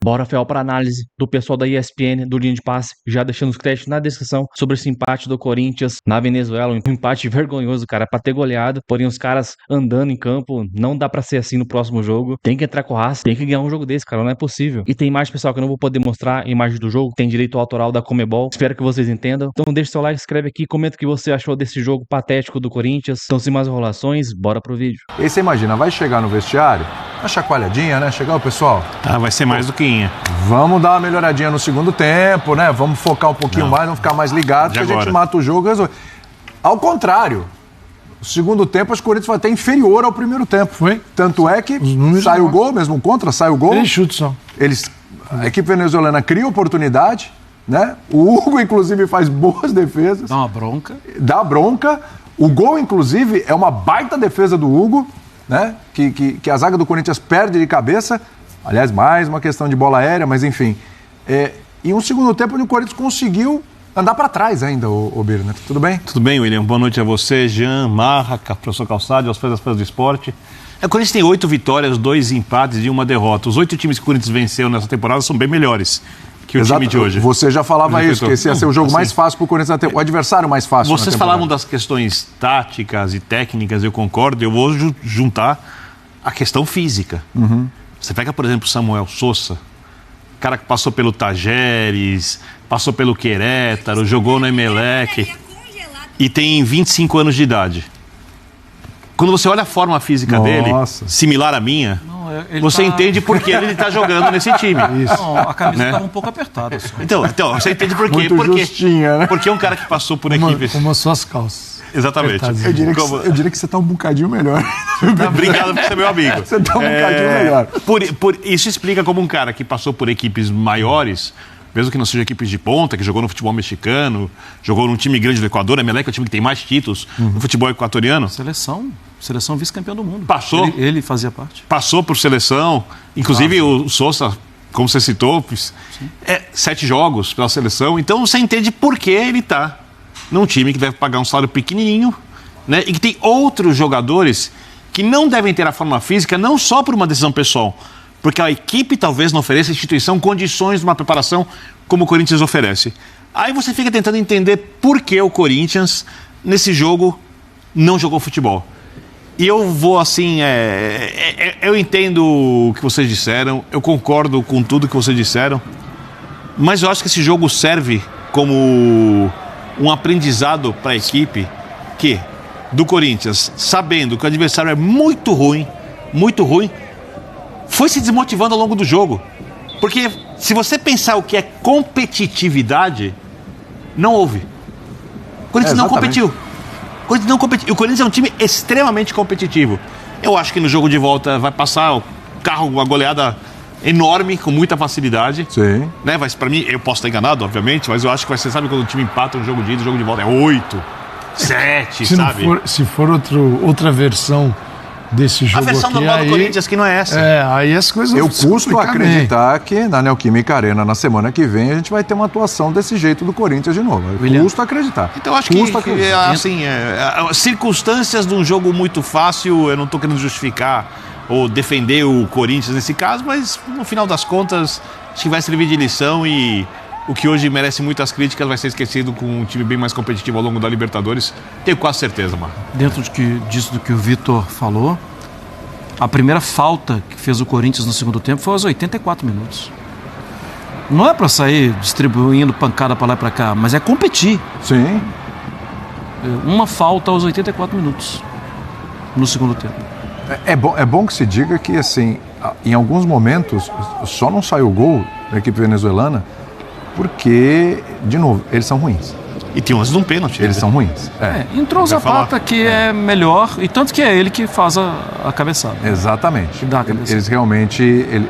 Bora, Fel, para análise do pessoal da ESPN, do Linha de Passe, já deixando os créditos na descrição sobre esse empate do Corinthians na Venezuela, um empate vergonhoso, cara, pra ter goleado, porém os caras andando em campo, não dá pra ser assim no próximo jogo, tem que entrar com raça, tem que ganhar um jogo desse, cara, não é possível. E tem imagem, pessoal, que eu não vou poder mostrar, imagem do jogo, tem direito autoral da Conmebol, espero que vocês entendam. Então deixa seu like, escreve aqui, comenta o que você achou desse jogo patético do Corinthians. Então sem mais enrolações, bora pro vídeo. E aí você imagina, vai chegar no vestiário, uma chacoalhadinha, né? Chegar o pessoal... Tá, vai ser mais do que Inha. Vamos dar uma melhoradinha no segundo tempo, né? Vamos focar um pouquinho mais, vamos ficar mais ligados, que a gente mata o jogo e resolve. Ao contrário, o segundo tempo, acho que o Corinthians foi até inferior ao primeiro tempo. Foi. Tanto é que sai o gol, mesmo contra, sai o gol. 3 chutes só. A equipe venezuelana cria oportunidade, né? O Hugo, inclusive, faz boas defesas. Dá uma bronca. Dá bronca. O gol, inclusive, é uma baita defesa do Hugo, né? Que a zaga do Corinthians perde de cabeça. Aliás, mais uma questão de bola aérea, mas enfim. E um segundo tempo onde o Corinthians conseguiu andar para trás ainda, o Birner. Tudo bem? Tudo bem, William. Boa noite a você, Jean, Marra, professor Calçado, aos fãs do esporte. O Corinthians tem 8 vitórias, 2 empates e 1 derrota. Os 8 times que o Corinthians venceu nessa temporada são bem melhores que o time de hoje. Você já falava isso, que esse ia ser o jogo mais fácil para o Corinthians, o adversário mais fácil. Vocês falavam das questões táticas e técnicas, eu concordo. Eu vou juntar a questão física. Uhum. Você pega, por exemplo, o Samuel Sousa, cara que passou pelo Tajeres, passou pelo Querétaro, jogou no Emelec e tem 25 anos de idade. Quando você olha a forma física dele, similar à minha, você entende por que ele está jogando nesse time. Isso. Não, a camisa estava um pouco apertada. Só. Então, você entende por quê? Muito justinha, né? Porque é um cara que passou por equipes... Como as suas calças. Exatamente. Eu diria que você está um bocadinho melhor. Obrigado por ser meu amigo. Você está um bocadinho melhor. Isso explica como um cara que passou por equipes maiores, mesmo que não sejam equipes de ponta, que jogou no futebol mexicano, jogou num time grande do Equador, a Emelec é o time que tem mais títulos no futebol equatoriano. Seleção vice-campeão do mundo. Passou. Ele fazia parte. Passou por seleção. Inclusive o Sousa, como você citou, 7 jogos pela seleção. Então você entende por que ele está num time que deve pagar um salário pequenininho, né? E que tem outros jogadores que não devem ter a forma física, não só por uma decisão pessoal, porque a equipe talvez não ofereça à instituição condições de uma preparação como o Corinthians oferece. Aí você fica tentando entender por que o Corinthians, nesse jogo, não jogou futebol. E eu vou assim, eu entendo o que vocês disseram, eu concordo com tudo que vocês disseram, mas eu acho que esse jogo serve como um aprendizado para a equipe do Corinthians, sabendo que o adversário é muito ruim, foi se desmotivando ao longo do jogo. Porque se você pensar o que é competitividade, não houve. O Corinthians não competiu. O Corinthians é um time extremamente competitivo. Eu acho que no jogo de volta vai passar o carro, uma goleada enorme, com muita facilidade. Sim. Né? Mas pra mim, eu posso estar enganado, obviamente, mas eu acho que vai ser, sabe quando o time empata um jogo de ida, o jogo de volta é 8, 7, sabe? Se for outra versão desse jogo aqui... A versão normal do Corinthians que não é essa. Aí as coisas... Eu custo acreditar que na Neoquímica Arena, na semana que vem, a gente vai ter uma atuação desse jeito do Corinthians de novo. Eu custo acreditar. Então acho que assim, circunstâncias de um jogo muito fácil, eu não estou querendo justificar ou defender o Corinthians nesse caso, mas no final das contas, acho que vai servir de lição e o que hoje merece muitas críticas vai ser esquecido com um time bem mais competitivo ao longo da Libertadores. Tenho quase certeza, mano. Dentro disso do que o Vitor falou, a primeira falta que fez o Corinthians no segundo tempo foi aos 84 minutos. Não é para sair distribuindo pancada para lá e para cá, mas é competir. Sim. Uma falta aos 84 minutos no segundo tempo. É bom que se diga que, assim, em alguns momentos, só não saiu o gol da equipe venezuelana porque, de novo, eles são ruins. E tem umas de um pênalti. Eles são ruins. Entrou o Zapata, que é melhor, e tanto que é ele que faz a cabeçada. Exatamente. Que dá a cabeçada. Eles realmente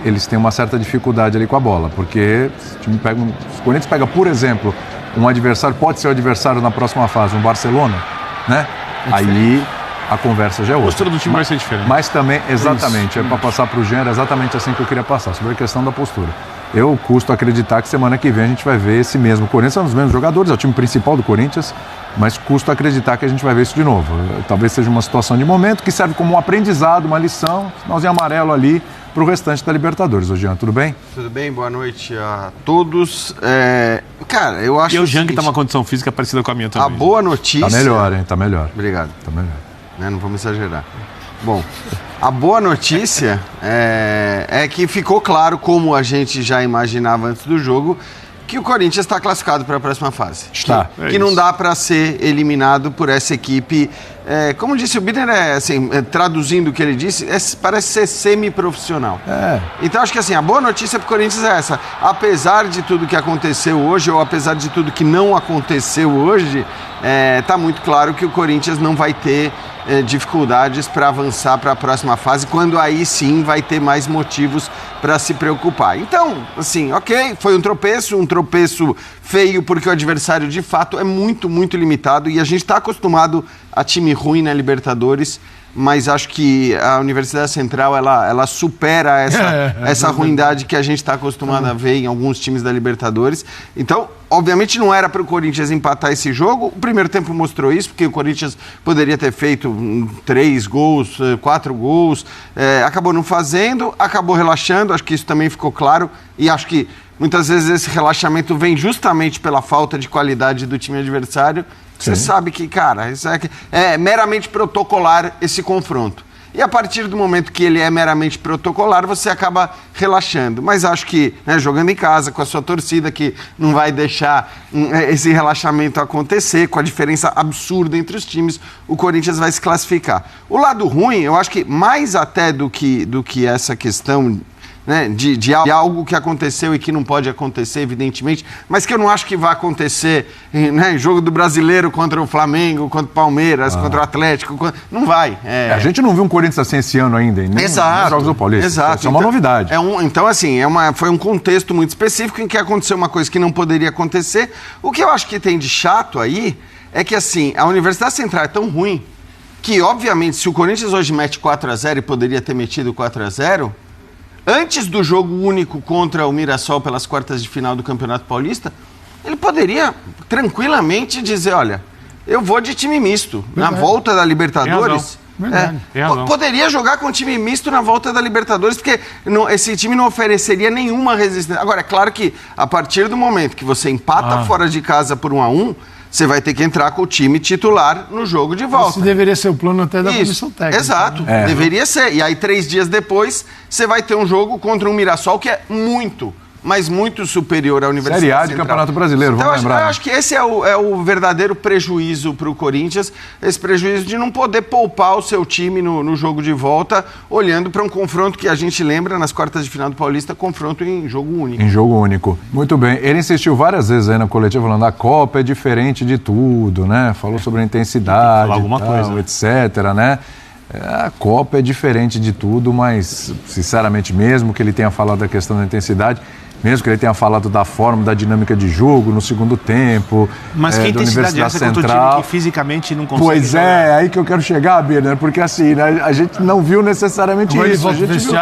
eles têm uma certa dificuldade ali com a bola, porque se o Corinthians pega, por exemplo, um adversário, pode ser o adversário na próxima fase, um Barcelona, né? Aí a conversa já é outra. A postura do time vai ser diferente. Mas também, exatamente, para passar para o Jean, era exatamente assim que eu queria passar, sobre a questão da postura. eu custo acreditar que semana que vem a gente vai ver esse mesmo Corinthians, são os mesmos jogadores, é o time principal do Corinthians, mas custo acreditar que a gente vai ver isso de novo. Talvez seja uma situação de momento que serve como um aprendizado, uma lição, sinalzinho amarelo ali para o restante da Libertadores. Ô Jean, tudo bem? Tudo bem, boa noite a todos. Cara, eu acho E o Jean que seguinte, tá uma condição física parecida com a minha também. a boa notícia... Tá melhor, hein? Tá melhor. Obrigado. Tá melhor. Não vamos exagerar. Bom, a boa notícia é que ficou claro, como a gente já imaginava antes do jogo, que o Corinthians está classificado para a próxima fase. Está. Que não dá para ser eliminado por essa equipe. Como disse o Bidner, traduzindo o que ele disse, parece ser semi-profissional. Então acho que assim, a boa notícia para o Corinthians é essa. Apesar de tudo que aconteceu hoje, ou apesar de tudo que não aconteceu hoje, está muito claro que o Corinthians não vai ter dificuldades para avançar para a próxima fase, quando aí sim vai ter mais motivos para se preocupar. Então, assim, ok, foi um tropeço feio, porque o adversário de fato é muito, muito limitado e a gente está acostumado a time ruim na Libertadores, mas acho que a Universidade Central ela supera essa ruindade que a gente está acostumado a ver em alguns times da Libertadores. Então, obviamente não era para o Corinthians empatar esse jogo. O primeiro tempo mostrou isso, porque o Corinthians poderia ter feito 3 gols, 4 gols, acabou não fazendo, acabou relaxando, acho que isso também ficou claro, e acho que muitas vezes esse relaxamento vem justamente pela falta de qualidade do time adversário. Você sabe que, cara, isso é meramente protocolar esse confronto. E a partir do momento que ele é meramente protocolar, você acaba relaxando. Mas acho que, jogando em casa, com a sua torcida, que não vai deixar esse relaxamento acontecer, com a diferença absurda entre os times, o Corinthians vai se classificar. O lado ruim, eu acho que mais até do que essa questão... De algo que aconteceu e que não pode acontecer, evidentemente, mas que eu não acho que vai acontecer em jogo do Brasileiro contra o Flamengo, contra o Palmeiras, contra o Atlético, não vai. A gente não viu um Corinthians assim esse ano ainda, nem nos Jogos do Paulista. Exato. Isso é uma novidade. Então, assim, foi um contexto muito específico em que aconteceu uma coisa que não poderia acontecer. O que eu acho que tem de chato aí é que, assim, a Universidade Central é tão ruim que, obviamente, se o Corinthians hoje mete 4-0 e poderia ter metido 4-0... Antes do jogo único contra o Mirassol pelas quartas de final do Campeonato Paulista, ele poderia tranquilamente dizer, olha, eu vou de time misto. Verdade. Na volta da Libertadores... Poderia jogar com time misto na volta da Libertadores, porque esse time não ofereceria nenhuma resistência. Agora, é claro que a partir do momento que você empata fora de casa por 1-1, você vai ter que entrar com o time titular no jogo de volta. Isso deveria ser o plano até da comissão técnica. Exato, deveria ser. E aí, 3 dias depois, você vai ter um jogo contra um Mirassol que é muito, mas muito superior à Universidade Série A de Central. Campeonato Brasileiro, então, vamos lembrar. Eu acho que esse é o verdadeiro prejuízo para o Corinthians, esse prejuízo de não poder poupar o seu time no jogo de volta, olhando para um confronto que a gente lembra nas quartas de final do Paulista, confronto em jogo único. Em jogo único. Muito bem. Ele insistiu várias vezes aí na coletiva falando a Copa é diferente de tudo, né? Falou sobre a intensidade, alguma coisa, etc, né? A Copa é diferente de tudo, mas, sinceramente, mesmo que ele tenha falado da questão da intensidade, mesmo que ele tenha falado da forma, da dinâmica de jogo no segundo tempo, mas que intensidade é essa contra o time que fisicamente não consegue Pois jogar? É aí que eu quero chegar, Birner, porque assim, a gente não viu necessariamente isso. A gente viu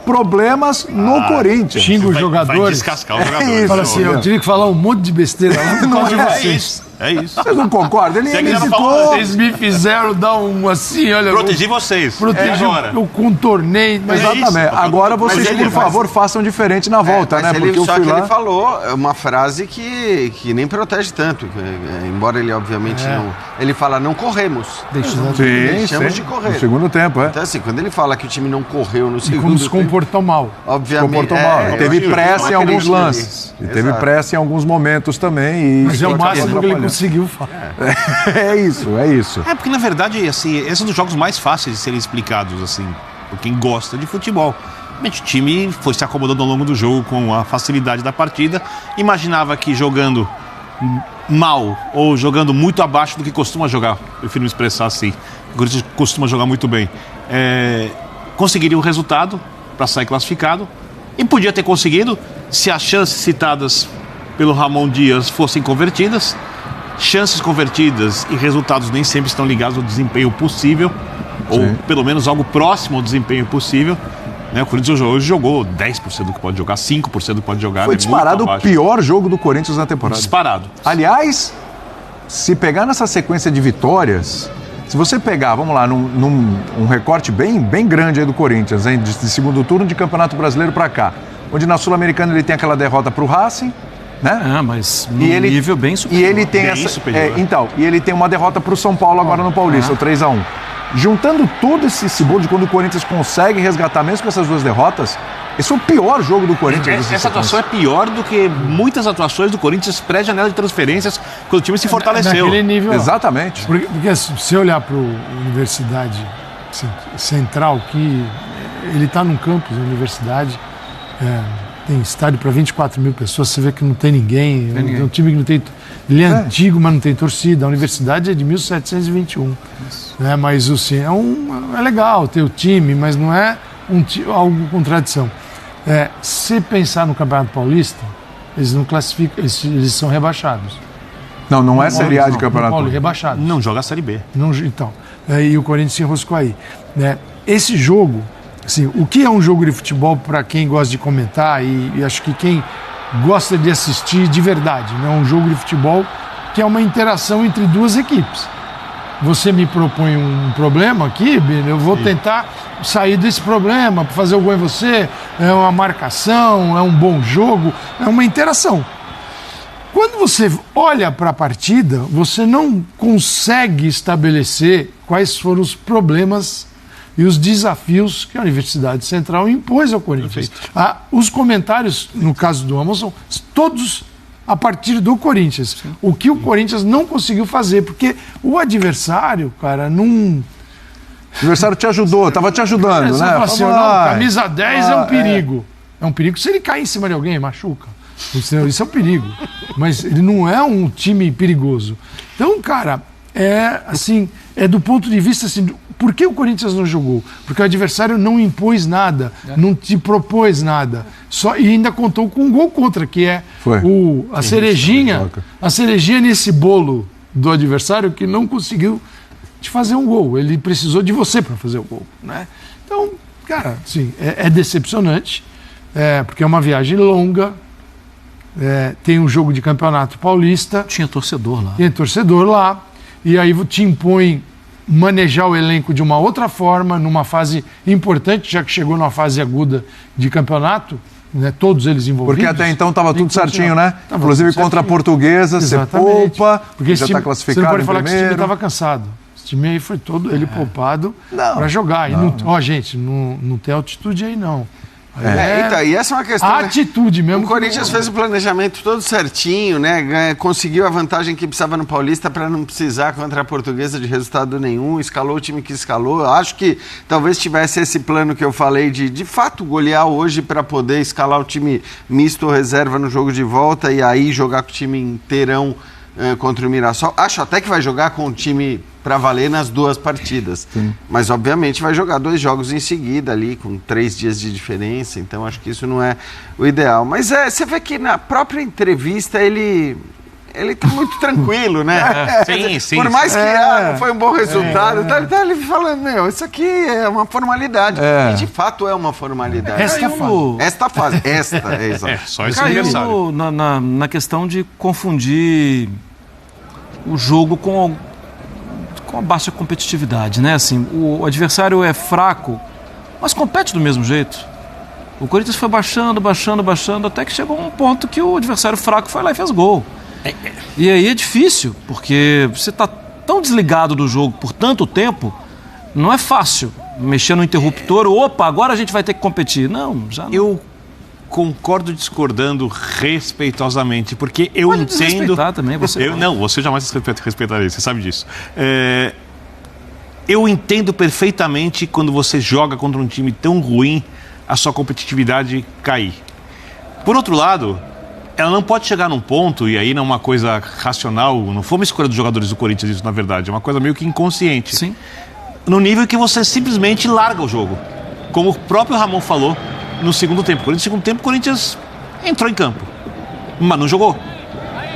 problemas no Corinthians. Xinga os jogadores. Vai descascar os jogadores. Fala assim, eu tive que falar um monte de besteira lá por causa de vocês. É isso. Vocês não concordam? Ele citou... Vocês me fizeram dar um assim, olha... Protegi vocês. Protegi, eu contornei. Mas exatamente. Agora vocês, por favor, façam diferente na volta, né? Porque ele falou uma frase que nem protege tanto. Embora ele, obviamente, não... Ele fala, não corremos. Deixamos de correr. No segundo tempo, Então, assim, quando ele fala que o time não correu no segundo tempo... Como se comportou mal. Obviamente. Teve pressa em alguns lances. E teve pressa em alguns momentos também. Mas é o máximo que ele conseguiu falar. É isso. É, porque na verdade, assim, esses são os jogos mais fáceis de serem explicados, assim, por quem gosta de futebol. O time foi se acomodando ao longo do jogo com a facilidade da partida. Imaginava que jogando mal ou jogando muito abaixo do que costuma jogar, prefiro me expressar assim, o Corinthians costuma jogar muito bem, conseguiria um resultado para sair classificado, e podia ter conseguido se as chances citadas pelo Ramon Dias fossem convertidas. Chances convertidas e resultados nem sempre estão ligados ao desempenho possível, ou pelo menos algo próximo ao desempenho possível. Né? O Corinthians hoje jogou 10% do que pode jogar, 5% do que pode jogar. Foi disparado o pior jogo do Corinthians na temporada. Disparado. Aliás, se pegar nessa sequência de vitórias, se você pegar, vamos lá, num recorte bem grande aí do Corinthians, hein, de segundo turno de Campeonato Brasileiro para cá, onde na Sul-Americana ele tem aquela derrota para o Racing, né? Mas num nível bem superior. E ele tem e ele tem uma derrota para o São Paulo agora no Paulista, o 3-1. Juntando todo esse bolo de quando o Corinthians consegue resgatar, mesmo com essas duas derrotas, esse é o pior jogo do Corinthians. Essa atuação é pior do que muitas atuações do Corinthians pré-janela de transferências, quando o time se fortaleceu. Naquele nível, exatamente. Porque se você olhar para a Universidade Central, que ele está num campus da universidade, tem estádio para 24 mil pessoas, você vê que não tem ninguém. É um time que não tem... Ele é antigo, mas não tem torcida. A universidade é de 1721. Mas assim, é legal ter o time, mas não é algo com tradição. Se pensar no Campeonato Paulista, eles não classificam, eles são rebaixados. Não é Série A de Campeonato Paulista. Rebaixados. Não joga a Série B. Então, e o Corinthians se enroscou aí. Esse jogo, assim, o que é um jogo de futebol para quem gosta de comentar e acho que quem gosta de assistir de verdade, né? Um jogo de futebol que é uma interação entre duas equipes. Você me propõe um problema aqui, Bino, eu vou tentar sair desse problema, fazer o gol em você, é uma marcação, é um bom jogo, é uma interação. Quando você olha para a partida, você não consegue estabelecer quais foram os problemas e os desafios que a Universidade Central impôs ao Corinthians. Os comentários, no caso do Amazon, todos a partir do Corinthians. Sim. O que o Corinthians não conseguiu fazer, porque o adversário, cara, não... O adversário te ajudou, estava te ajudando, né? Assim, camisa 10 é um perigo. É um perigo se ele cair em cima de alguém, machuca. Isso é um perigo. Mas ele não é um time perigoso. Então, cara, é do ponto de vista assim... Por que o Corinthians não jogou? Porque o adversário não impôs nada, não te propôs nada. E ainda contou com um gol contra, que é a cerejinha nesse bolo do adversário que não conseguiu te fazer um gol. Ele precisou de você para fazer o gol. Né? Então, cara, assim, é decepcionante, porque é uma viagem longa, tem um jogo de campeonato paulista. Tinha torcedor lá. Tem torcedor lá, e aí te impõe manejar o elenco de uma outra forma, numa fase importante, já que chegou numa fase aguda de campeonato, né, todos eles envolvidos. Porque até então estava tudo certinho, né? Inclusive contra a Portuguesa, exatamente. Você poupa, porque já está classificado. Você não pode falar que esse time estava cansado. Esse time aí foi todo ele poupado para jogar. Gente, não tem altitude aí não. Então, e essa é uma questão. A atitude mesmo. O Corinthians fez o planejamento todo certinho, né? Conseguiu a vantagem que precisava no Paulista para não precisar contra a Portuguesa de resultado nenhum. Escalou o time que escalou. Eu acho que talvez tivesse esse plano que eu falei de fato golear hoje para poder escalar o time misto ou reserva no jogo de volta e aí jogar com o time inteirão contra o Mirassol. Acho até que vai jogar com o time para valer nas duas partidas. Sim. Mas, obviamente, vai jogar 2 jogos em seguida ali, com 3 dias de diferença. Então, acho que isso não é o ideal. Mas você vê que na própria entrevista ele tá muito tranquilo, né? Sim. Por mais que não foi um bom resultado, tá ele falando, isso aqui é uma formalidade. E, de fato, é uma formalidade. Esta fase. Exato. Só isso caiu na questão de confundir o jogo com a baixa competitividade, né? Assim, o adversário é fraco, mas compete do mesmo jeito. O Corinthians foi baixando, até que chegou um ponto que o adversário fraco foi lá e fez gol. E aí é difícil, porque você está tão desligado do jogo por tanto tempo, não é fácil mexer no interruptor, agora a gente vai ter que competir. Não, já não. Eu concordo discordando respeitosamente, porque eu pode entendo... desrespeitar também, você você jamais respeitaria, você sabe disso. Eu entendo perfeitamente quando você joga contra um time tão ruim, a sua competitividade cair. Por outro lado, ela não pode chegar num ponto, e aí não é uma coisa racional, não foi uma escolha dos jogadores do Corinthians isso, na verdade, é uma coisa meio que inconsciente. Sim. No nível que você simplesmente larga o jogo. Como o próprio Ramon falou no segundo tempo. No segundo tempo, o Corinthians entrou em campo, mas não jogou.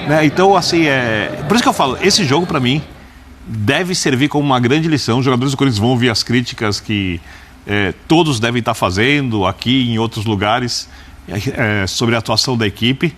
Né? Então, assim, por isso que eu falo, esse jogo, para mim, deve servir como uma grande lição. Os jogadores do Corinthians vão ouvir as críticas que todos devem estar fazendo aqui em outros lugares, sobre a atuação da equipe.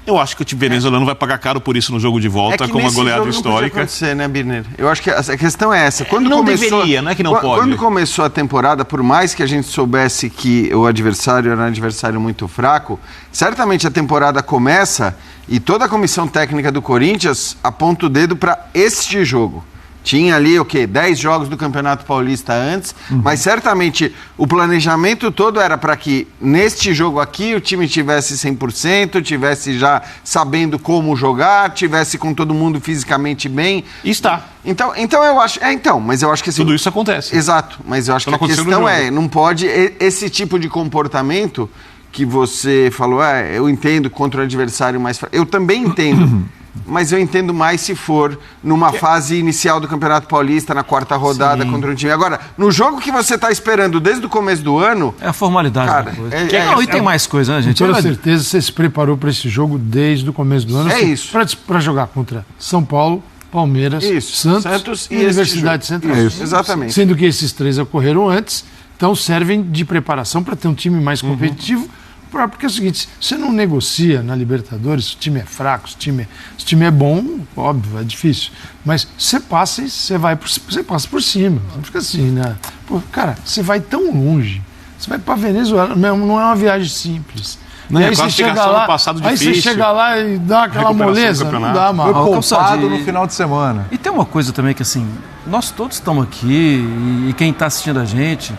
Eu acho que o time venezuelano vai pagar caro por isso no jogo de volta, com uma goleada histórica. Não pode acontecer, né, Birner? Eu acho que a questão é essa. Deveria, não é que não pode. Quando começou a temporada, por mais que a gente soubesse que o adversário era um adversário muito fraco, certamente a temporada começa e toda a comissão técnica do Corinthians aponta o dedo para este jogo. Tinha ali, 10 jogos do Campeonato Paulista antes, mas certamente o planejamento todo era para que neste jogo aqui o time tivesse 100%, tivesse já sabendo como jogar, tivesse com todo mundo fisicamente bem. E está. Então eu acho... mas eu acho que... Assim, tudo isso acontece. Exato, mas eu acho que a questão não pode... Esse tipo de comportamento que você falou, eu entendo contra o adversário mais fraco. Eu também entendo. Mas eu entendo mais se for numa fase inicial do Campeonato Paulista, na 4ª rodada contra um time. Agora, no jogo que você está esperando desde o começo do ano... É a formalidade da coisa. E tem mais coisa, né, gente? Com toda certeza você se preparou para esse jogo desde o começo do ano. Isso. Para jogar contra São Paulo, Palmeiras, Santos e Universidade Central. Exatamente. Sendo que esses 3 ocorreram antes, então servem de preparação para ter um time mais competitivo. Porque é o seguinte, você não negocia na Libertadores se o time é fraco, se o time é bom, óbvio, é difícil. Mas você passa e você passa por cima. Não fica assim, né? Pô, cara, você vai tão longe. Você vai para Venezuela, não é uma viagem simples. Não, aí você chega lá, aí você chega lá e dá aquela moleza, não dá mal. Foi poupado no final de semana. E tem uma coisa também que assim, nós todos estamos aqui e quem está assistindo a gente,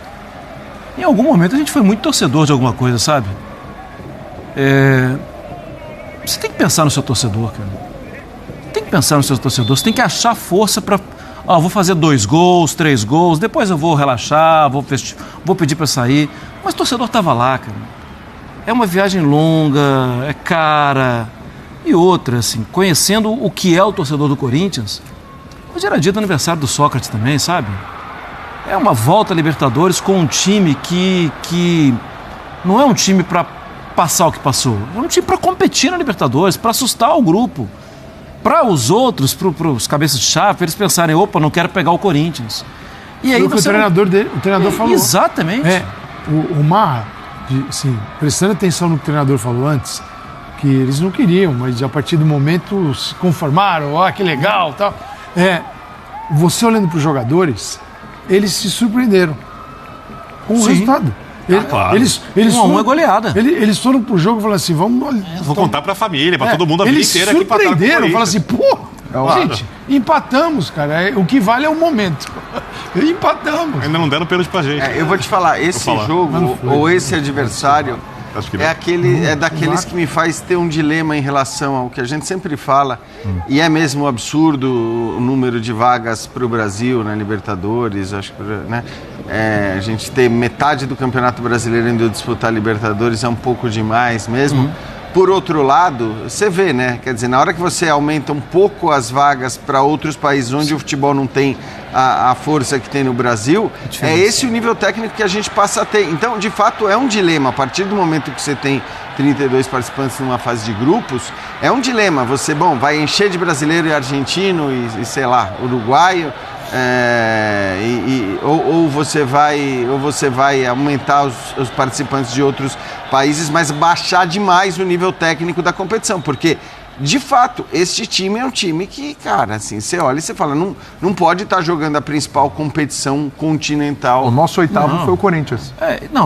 em algum momento a gente foi muito torcedor de alguma coisa, sabe? Você tem que pensar no seu torcedor, cara. Tem que pensar no seu torcedor. Você tem que achar força para... vou fazer 2 gols, 3 gols, depois eu vou relaxar, vou pedir para sair. Mas o torcedor estava lá, cara. É uma viagem longa, é cara. E outra, assim, conhecendo o que é o torcedor do Corinthians, hoje era dia do aniversário do Sócrates também, sabe? É uma volta à Libertadores com um time que não é um time para passar o que passou. É um time para competir na Libertadores, para assustar o grupo. Para os outros, para os cabeças de chave, eles pensarem, não quero pegar o Corinthians. E aí o treinador falou. Exatamente. O Marra, assim, prestando atenção no que o treinador falou antes, que eles não queriam, mas a partir do momento se conformaram, que legal, tal. Você olhando para os jogadores, eles se surpreenderam com o resultado. Claro. Eles uma goleada. Eles foram pro jogo e falaram assim, vou contar pra família, pra todo mundo a vida inteira que empataram. Eles surpreenderam, falaram assim, gente, empatamos, cara. O que vale é o momento. Empatamos. Ainda não deram pênalti pra gente. Eu vou te falar, esse jogo, ou esse adversário, daqueles que me faz ter um dilema em relação ao que a gente sempre fala, e é mesmo absurdo o número de vagas para o Brasil na Libertadores, acho que, né? A gente ter metade do Campeonato Brasileiro indo disputar a Libertadores é um pouco demais mesmo. Por outro lado, você vê, né? Quer dizer, na hora que você aumenta um pouco as vagas para outros países onde o futebol não tem a força que tem no Brasil, é esse o nível técnico que a gente passa a ter. Então, de fato, é um dilema. A partir do momento que você tem 32 participantes numa fase de grupos, é um dilema. Você, vai encher de brasileiro e argentino e sei lá, uruguaio, ou você vai aumentar os participantes de outros países, mas baixar demais o nível técnico da competição, porque de fato este time é um time que, cara, assim, você olha e você fala, não pode estar jogando a principal competição continental. O nosso 8º foi o Corinthians.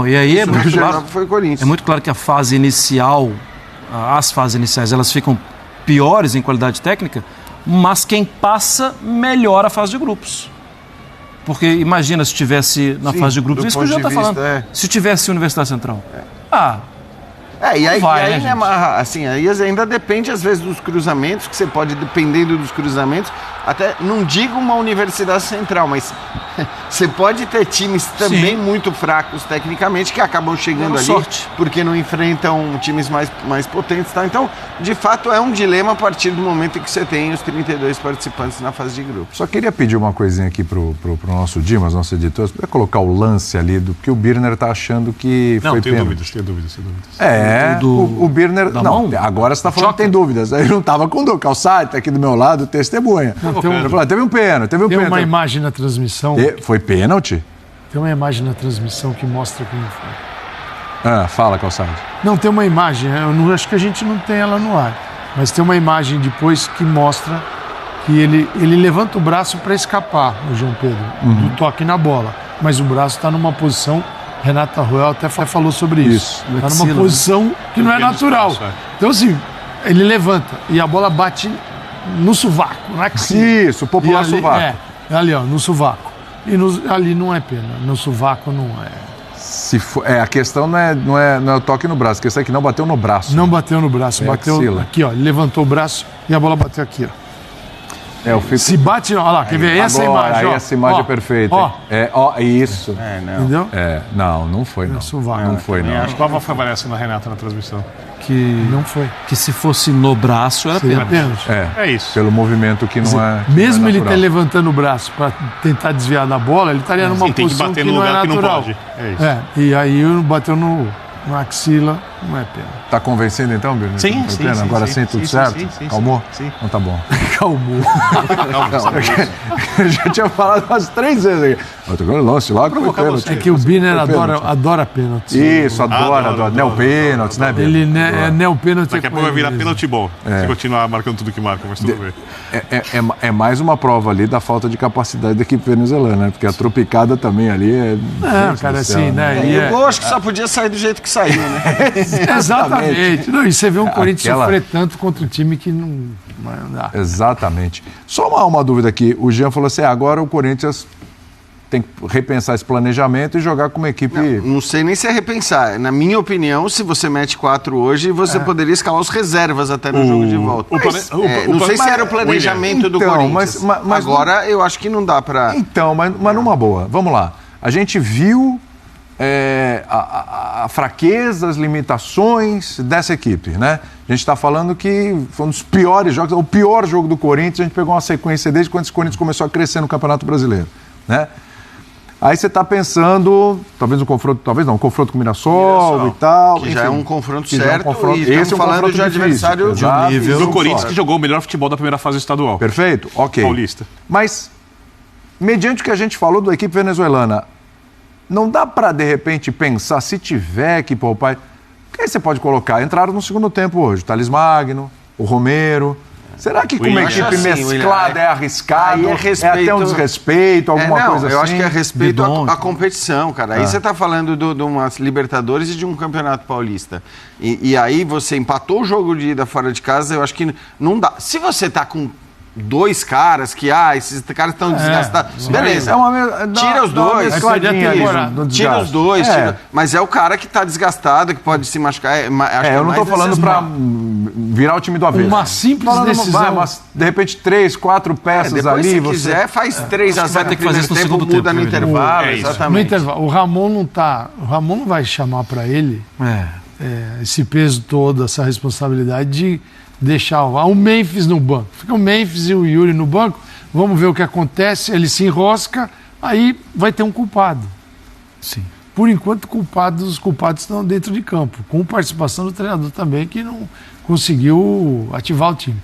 E aí é muito claro, foi o Corinthians. É muito claro que a fase inicial, as fases iniciais, elas ficam piores em qualidade técnica, mas quem passa melhora a fase de grupos. Porque imagina se tivesse na fase de grupos, isso que o Jean está falando. Se tivesse Universidade Central. E aí, né, assim, aí ainda depende às vezes dos cruzamentos, que você pode, dependendo dos cruzamentos, até, não digo uma Universidade Central, mas você pode ter times também muito fracos tecnicamente, que acabam chegando ali, porque não enfrentam times mais potentes, tá? Então, de fato, é um dilema a partir do momento em que você tem os 32 participantes na fase de grupo. Só queria pedir uma coisinha aqui pro nosso Dimas, nosso editor, para colocar o lance ali do que o Birner tá achando que foi pênalti. Tenho dúvidas. O Birner... Não, agora você está falando que tem dúvidas. Aí não estava com o Calçade, está aqui do meu lado, testemunha. Teve um pênalti. Tem uma imagem na transmissão. Foi pênalti? Tem uma imagem na transmissão que mostra quem foi. Fala, Calçado. Não, tem uma imagem, acho que a gente não tem ela no ar, mas tem uma imagem depois que mostra que ele levanta o braço para escapar, o João Pedro, do toque na bola. Mas o braço está numa posição, Renata Ruel até falou sobre isso. Está numa posição que não é natural. Então, assim, ele levanta e a bola bate no sovaco, na axila. Isso, popular ali, sovaco. Ali, ó, no sovaco. E ali não é pena, no sovaco não é. A questão não é o toque no braço, a questão é que não bateu no braço. Não bateu no braço, bateu axila. aqui, ó. Ele levantou o braço e a bola bateu aqui, ó. Se bate, olha lá, quer ver? Essa imagem, aí ó. essa imagem é perfeita. Isso. Entendeu? Não foi, não. Não foi, não. Qual foi a avaliação da Renata na transmissão? Não foi. Que se fosse no braço era Seria pênalti. É isso. Pelo movimento que não é. Mesmo ele ter levantando o braço para tentar desviar da bola, ele estaria numa posição que não é natural. Que não pode. É isso. E aí bateu na axila, não é pena. Tá convencendo então, Bruno? Sim. Agora sim, tudo certo? Calmou? Sim. Então tá bom. Calmou. Eu já tinha falado umas 3 vezes aí. Eu tô vendo o lance lá, como pênalti. É que o Biner adora pênalti. Isso, adora. Neo-pênalti, né, Biner? Ele é neo-pênalti. Daqui a pouco vai virar pênalti bom. Se continuar marcando tudo que marca, mas tudo bem. É mais uma prova ali da falta de capacidade da equipe venezuelana, né? Porque a tropicada também ali é. Cara, assim, né? E o gol acho que só podia sair do jeito que saiu, né? Exatamente. Não, e você vê um Corinthians sofrer tanto contra um time que não dá. Exatamente. Só uma dúvida aqui. O Jean falou assim: agora o Corinthians tem que repensar esse planejamento e jogar com uma equipe. Não sei nem se é repensar. Na minha opinião, se você mete 4 hoje, você poderia escalar os reservas até no jogo de volta. Não sei se era o planejamento do Corinthians. Mas agora eu acho que não dá pra. Então, mas numa boa. Vamos lá. A gente viu a fraqueza, as limitações dessa equipe, né? A gente está falando que foi um dos piores jogos, o pior jogo do Corinthians. A gente pegou uma sequência desde quando esse Corinthians começou a crescer no Campeonato Brasileiro, né? Aí você está pensando, um confronto com o Mirassol e tal. Que enfim, já é um confronto que certo. E estamos falando de adversário de um nível. Do Corinthians que jogou o melhor futebol da primeira fase estadual. Perfeito? Ok. Paulista. Mas, mediante o que a gente falou da equipe venezuelana, não dá para, de repente, pensar, se tiver que poupar... Quem você pode colocar? Entraram no segundo tempo hoje. O Thales Magno, o Romero... Será que com uma equipe mesclada é arriscado? É até um desrespeito, alguma coisa assim? Eu acho que é respeito à competição, cara. Aí você está falando de umas Libertadores e de um Campeonato Paulista. E aí você empatou o jogo de ida fora de casa, eu acho que não dá. Se você tá com 2 caras que, esses caras estão desgastados. Beleza. Tira os 2. Tira os 2. Mas é o cara que está desgastado, que pode se machucar. Eu não estou falando para virar o time do avesso. Uma simples decisão. De repente, 3, 4 peças ali. Se quiser, faz 3-0 vai ter que fazer isso no segundo muda tempo, no intervalo. Exatamente. No intervalo. O Ramon não tá. O Ramon não vai chamar para ele esse peso todo, essa responsabilidade de deixar o Memphis no banco. Fica o Memphis e o Yuri no banco, vamos ver o que acontece, ele se enrosca, aí vai ter um culpado. Sim. Por enquanto, os culpados estão dentro de campo, com participação do treinador também, que não conseguiu ativar o time.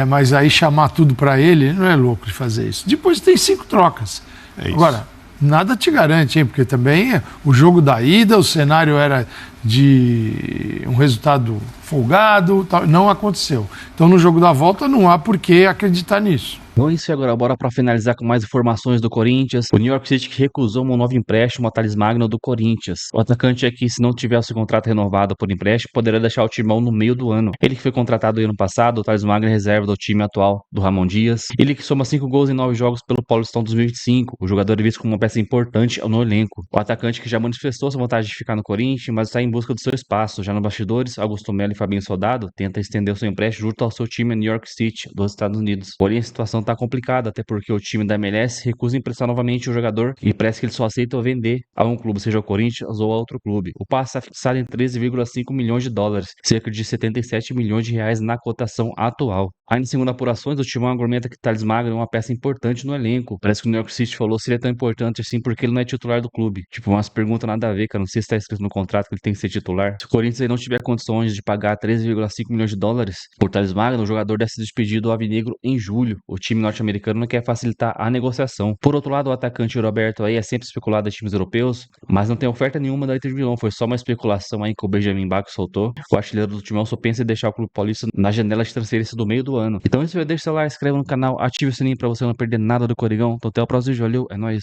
Mas aí chamar tudo para ele não é louco de fazer isso. Depois tem 5 trocas. Agora, nada te garante, hein? Porque também o jogo da ida, o cenário era de um resultado folgado, não aconteceu. Então, no jogo da volta, não há por que acreditar nisso. Então é isso agora, bora para finalizar com mais informações do Corinthians. O New York City que recusou um novo empréstimo ao Thales Magno do Corinthians. O atacante aqui, se não tivesse o seu contrato renovado por empréstimo, poderia deixar o timão no meio do ano. Ele que foi contratado ano passado, o Thales Magno é reserva do time atual do Ramon Dias. Ele que soma 5 gols em 9 jogos pelo Paulistão 2025. O jogador é visto como uma peça importante no elenco. O atacante que já manifestou sua vontade de ficar no Corinthians, mas está em busca do seu espaço. Já no bastidores, Augusto Melo e Fabinho Soldado tentam estender o seu empréstimo junto ao seu time New York City, dos Estados Unidos. Porém, a situação tá complicada, até porque o time da MLS recusa emprestar novamente o jogador e parece que ele só aceita vender a um clube, seja o Corinthians ou a outro clube. O passe está fixado em 13,5 milhões de dólares, cerca de 77 milhões de reais na cotação atual. Ainda segundo apurações, o Timão argumenta que Thales Magno é uma peça importante no elenco. Parece que o New York City falou se ele é tão importante assim porque ele não é titular do clube. Tipo, umas perguntas nada a ver, cara. Não sei se tá escrito no contrato que ele tem que ser titular. Se o Corinthians aí não tiver condições de pagar 13,5 milhões de dólares por Thales Magno, o jogador deve ser despedido do Alvinegro em julho. O time time norte-americano não quer facilitar a negociação. Por outro lado, o atacante Roberto aí é sempre especulado a times europeus, mas não tem oferta nenhuma da Inter de Milão, foi só uma especulação aí que o Benjamin Bach soltou. O artilheiro do Timão só pensa em deixar o Clube Paulista na janela de transferência do meio do ano. Então, isso aí, deixa o seu like, se inscreva no canal, ative o sininho pra você não perder nada do Coringão. Então, até o próximo vídeo, valeu, é nóis.